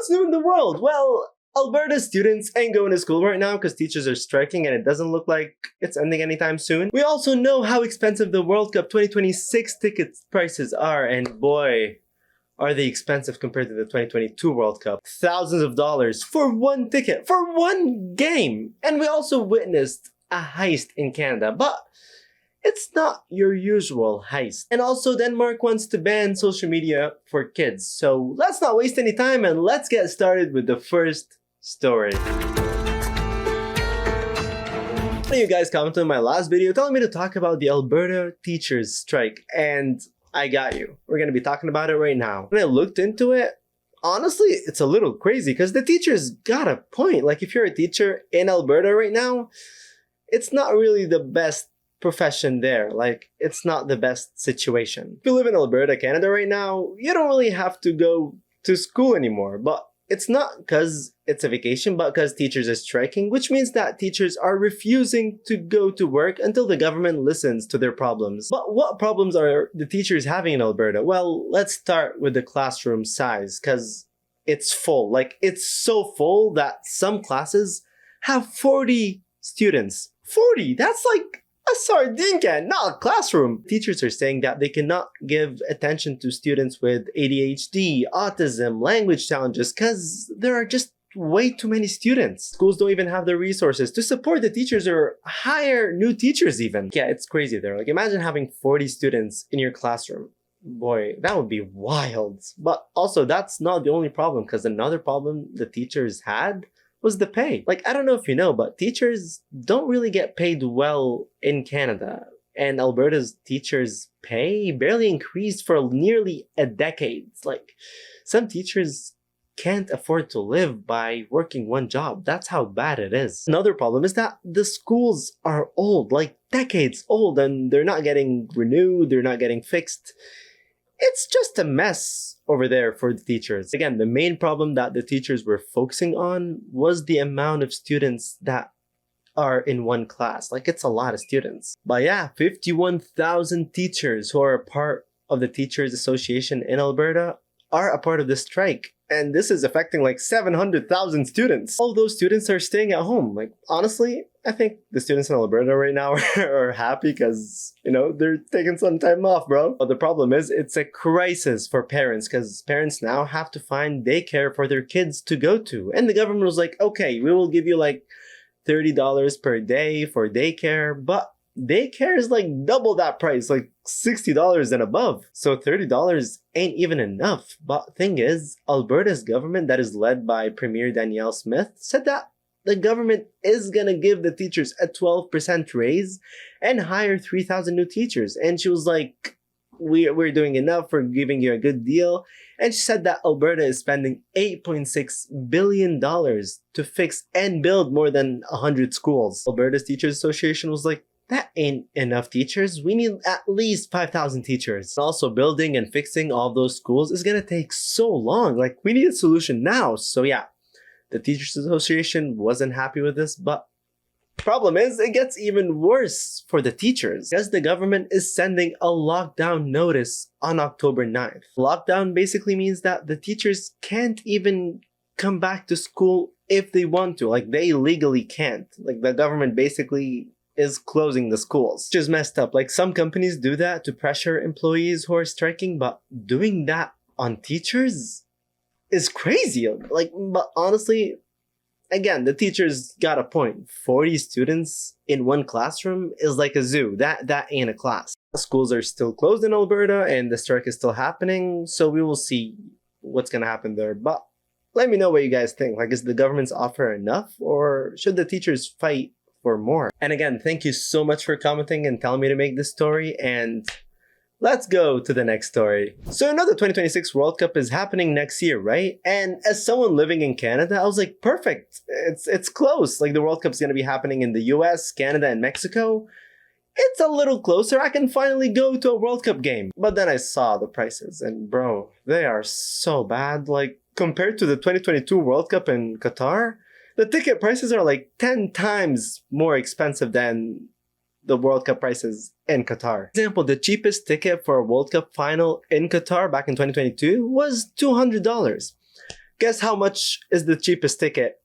What's new in the world? Well, Alberta students ain't going to school right now because teachers are striking and it doesn't look like it's ending anytime soon. We also know how expensive the World Cup 2026 ticket prices are, and boy, are they expensive compared to the 2022 World Cup. Thousands of dollars for one ticket, for one game! And we also witnessed a heist in Canada, but it's not your usual heist. And also, Denmark wants to ban social media for kids. So let's not waste any time and let's get started with the first story. You guys commented on my last video telling me to talk about the Alberta teachers strike, and I got you. We're gonna be talking about it right now. When I looked into it, honestly, it's a little crazy because the teachers got a point. Like, if you're a teacher in Alberta right now, it's not really the best profession there. Like, it's not the best situation. If you live in Alberta, Canada right now, you don't really have to go to school anymore. But it's not because it's a vacation, but because teachers are striking, which means that teachers are refusing to go to work until the government listens to their problems. But what problems are the teachers having in Alberta? Well, let's start with the classroom size, because it's full. Like, it's so full that some classes have 40 students. 40! That's like a sardine can, not a classroom. Teachers are saying that they cannot give attention to students with ADHD, autism, language challenges, because there are just way too many students. Schools don't even have the resources to support the teachers or hire new teachers even. Yeah, it's crazy there. Like, imagine having 40 students in your classroom. Boy, that would be wild. But also, that's not the only problem, because another problem the teachers had was the pay. Like, I don't know if you know, but teachers don't really get paid well in Canada. And Alberta's teachers' pay barely increased for nearly a decade. Like, some teachers can't afford to live by working one job. That's how bad it is. Another problem is that the schools are old, like decades old, and they're not getting renewed, they're not getting fixed. It's just a mess over there for the teachers. Again, the main problem that the teachers were focusing on was the amount of students that are in one class. Like, it's a lot of students. But yeah, 51,000 teachers who are a part of the Teachers Association in Alberta are a part of the strike. And this is affecting like 700,000 students. All those students are staying at home. Like, honestly, I think the students in Alberta right now are happy because, you know, they're taking some time off, bro. But the problem is, it's a crisis for parents because parents now have to find daycare for their kids to go to. And the government was like, okay, we will give you like $30 per day for daycare, but daycare is like double that price, like $60 and above. So $30 ain't even enough. But thing is, Alberta's government, that is led by Premier Danielle Smith, said that the government is gonna give the teachers a 12% raise and hire 3,000 new teachers. And she was like, we're doing enough, we're giving you a good deal. And she said that Alberta is spending $8.6 billion to fix and build more than 100 schools. Alberta's Teachers Association was like, that ain't enough teachers. We need at least 5,000 teachers. Also, building and fixing all those schools is gonna take so long. Like, we need a solution now. So yeah, the Teachers Association wasn't happy with this, but problem is, it gets even worse for the teachers because the government is sending a lockdown notice on October 9th. Lockdown basically means that the teachers can't even come back to school if they want to. Like, they legally can't. Like, the government basically is closing the schools, which is messed up. Like, some companies do that to pressure employees who are striking, but doing that on teachers is crazy. Like, but honestly, again, the teachers got a point. 40 students in one classroom is like a zoo. That ain't a class. Schools are still closed in Alberta and the strike is still happening, so we will see what's gonna happen there. But let me know what you guys think. Like, is the government's offer enough, or should the teachers fight for more? And again, thank you so much for commenting and telling me to make this story, and let's go to the next story. So another 2026 World Cup is happening next year, right? And as someone living in Canada, I was like, perfect. It's close. Like, the World Cup's gonna be happening in the US, Canada, and Mexico. It's a little closer. I can finally go to a World Cup game. But then I saw the prices, and bro, they are so bad. Like, compared to the 2022 World Cup in Qatar, the ticket prices are like 10 times more expensive than the World Cup prices in Qatar. For example, the cheapest ticket for a World Cup final in Qatar back in 2022 was $200. Guess how much is the cheapest ticket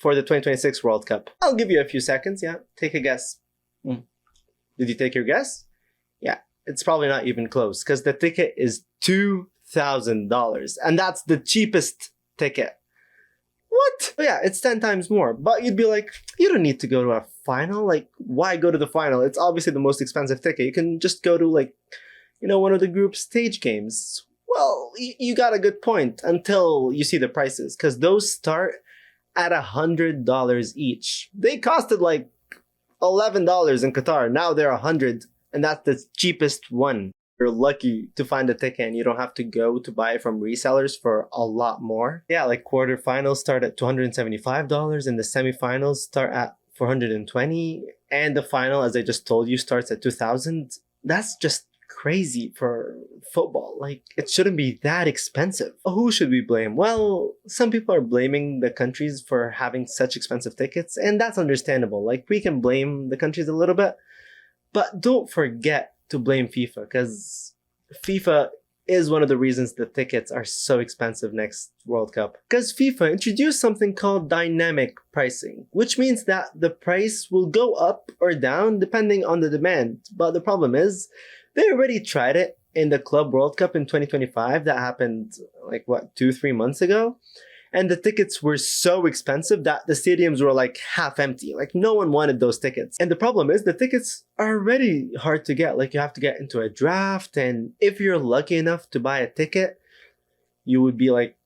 for the 2026 World Cup? I'll give you a few seconds. Yeah, take a guess. Did you take your guess? Yeah, it's probably not even close because the ticket is $2,000 and that's the cheapest ticket. What? Yeah, it's 10 times more. But you'd be like, you don't need to go to a final. Like, why go to the final? It's obviously the most expensive ticket. You can just go to, like, you know, one of the group stage games. Well, you got a good point until you see the prices, because those start at $100 each. They costed like $11 in Qatar. Now they're $100, and that's the cheapest one. You're lucky to find a ticket and you don't have to go to buy it from resellers for a lot more. Yeah, like quarterfinals start at $275 and the semifinals start at $420, and the final, as I just told you, starts at $2,000. That's just crazy for football. Like, it shouldn't be that expensive. Who should we blame? Well, some people are blaming the countries for having such expensive tickets, and that's understandable. Like, we can blame the countries a little bit, but don't forget to blame FIFA, because FIFA is one of the reasons the tickets are so expensive next World Cup. Because FIFA introduced something called dynamic pricing, which means that the price will go up or down depending on the demand. But the problem is, they already tried it in the Club World Cup in 2025 that happened like, what, 2-3 months ago? And the tickets were so expensive that the stadiums were like half empty. Like, no one wanted those tickets. And the problem is the tickets are already hard to get. Like, you have to get into a draft. And if you're lucky enough to buy a ticket, you would be like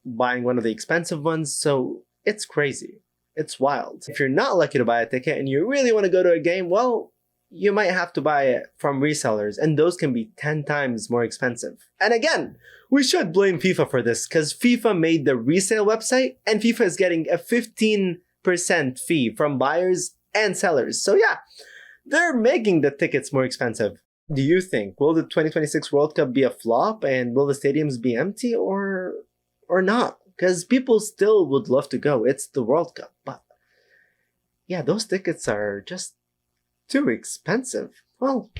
buying one of the expensive ones. So it's crazy. It's wild. If you're not lucky to buy a ticket and you really want to go to a game, well, you might have to buy it from resellers, and those can be 10 times more expensive. And again, we should blame FIFA for this, because FIFA made the resale website, and FIFA is getting a 15% fee from buyers and sellers. So yeah, they're making the tickets more expensive. Do you think, will the 2026 World Cup be a flop, and will the stadiums be empty, or not? Because people still would love to go. It's the World Cup, but yeah, those tickets are just too expensive. Well,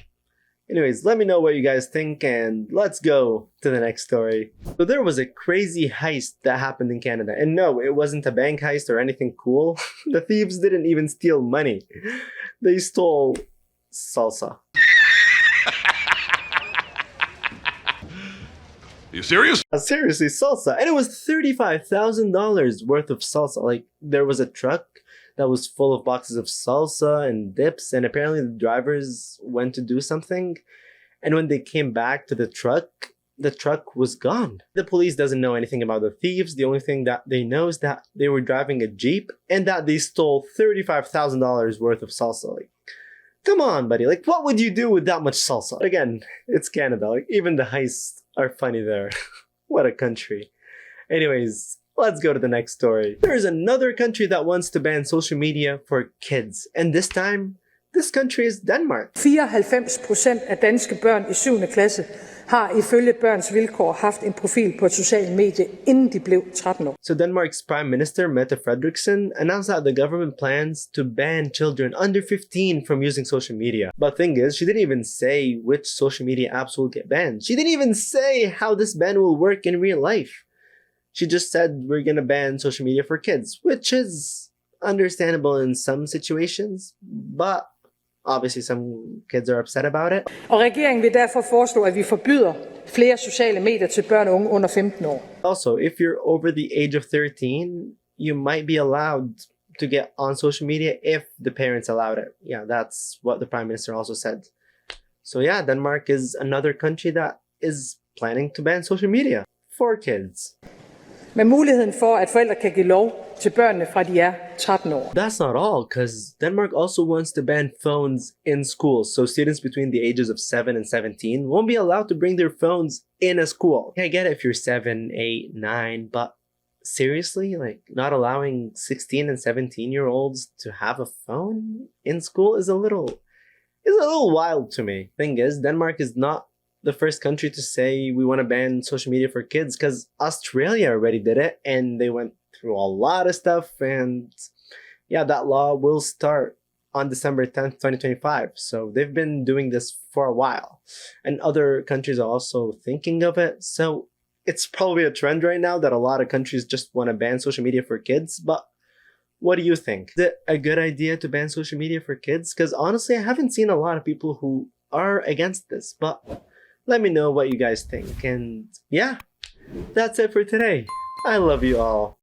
anyways, let me know what you guys think, and let's go to the next story. So there was a crazy heist that happened in Canada, and no, it wasn't a bank heist or anything cool. The thieves didn't even steal money. They stole salsa. You serious? Seriously, salsa. And it was $35,000 worth of salsa. Like, there was a truck that was full of boxes of salsa and dips, and apparently the drivers went to do something, and when they came back to the truck was gone. The police doesn't know anything about the thieves. The only thing that they know is that they were driving a Jeep and that they stole $35,000 worth of salsa. Like, come on, buddy. Like, what would you do with that much salsa? Again, it's Canada. Like, even the heists are funny there. What a country. Anyways, let's go to the next story. There's another country that wants to ban social media for kids. And this time, this country is Denmark. 94% af danske børn i 7. klasse har ifølge Børns Vilkår haft en profil på et socialt medie, inden de blev 13 år. So Denmark's Prime Minister, Mette Frederiksen, announced that the government plans to ban children under 15 from using social media. But the thing is, she didn't even say which social media apps will get banned. She didn't even say how this ban will work in real life. She just said we're gonna ban social media for kids, which is understandable in some situations, but obviously some kids are upset about it. Og regeringen vil derfor foreslå, at vi forbyder flere sociale medier til børn og unge under 15 år. Also, if you're over the age of 13, you might be allowed to get on social media if the parents allowed it. Yeah, that's what the Prime Minister also said. So yeah, Denmark is another country that is planning to ban social media for kids. Med muligheden for, at forældre kan give lov til børnene fra de er 13 år. That's not all, because Denmark also wants to ban phones in schools. So students between the ages of 7 and 17 won't be allowed to bring their phones in a school. I get it if you're 7, 8, 9, but seriously, like, not allowing 16 and 17-year-olds to have a phone in school is a little wild to me. Thing is, Denmark is not the first country to say we want to ban social media for kids, because Australia already did it and they went through a lot of stuff, and yeah, that law will start on December 10th, 2025. So they've been doing this for a while, and other countries are also thinking of it. So it's probably a trend right now that a lot of countries just want to ban social media for kids, but what do you think? Is it a good idea to ban social media for kids? Because honestly, I haven't seen a lot of people who are against this, but let me know what you guys think. And yeah, that's it for today. I love you all.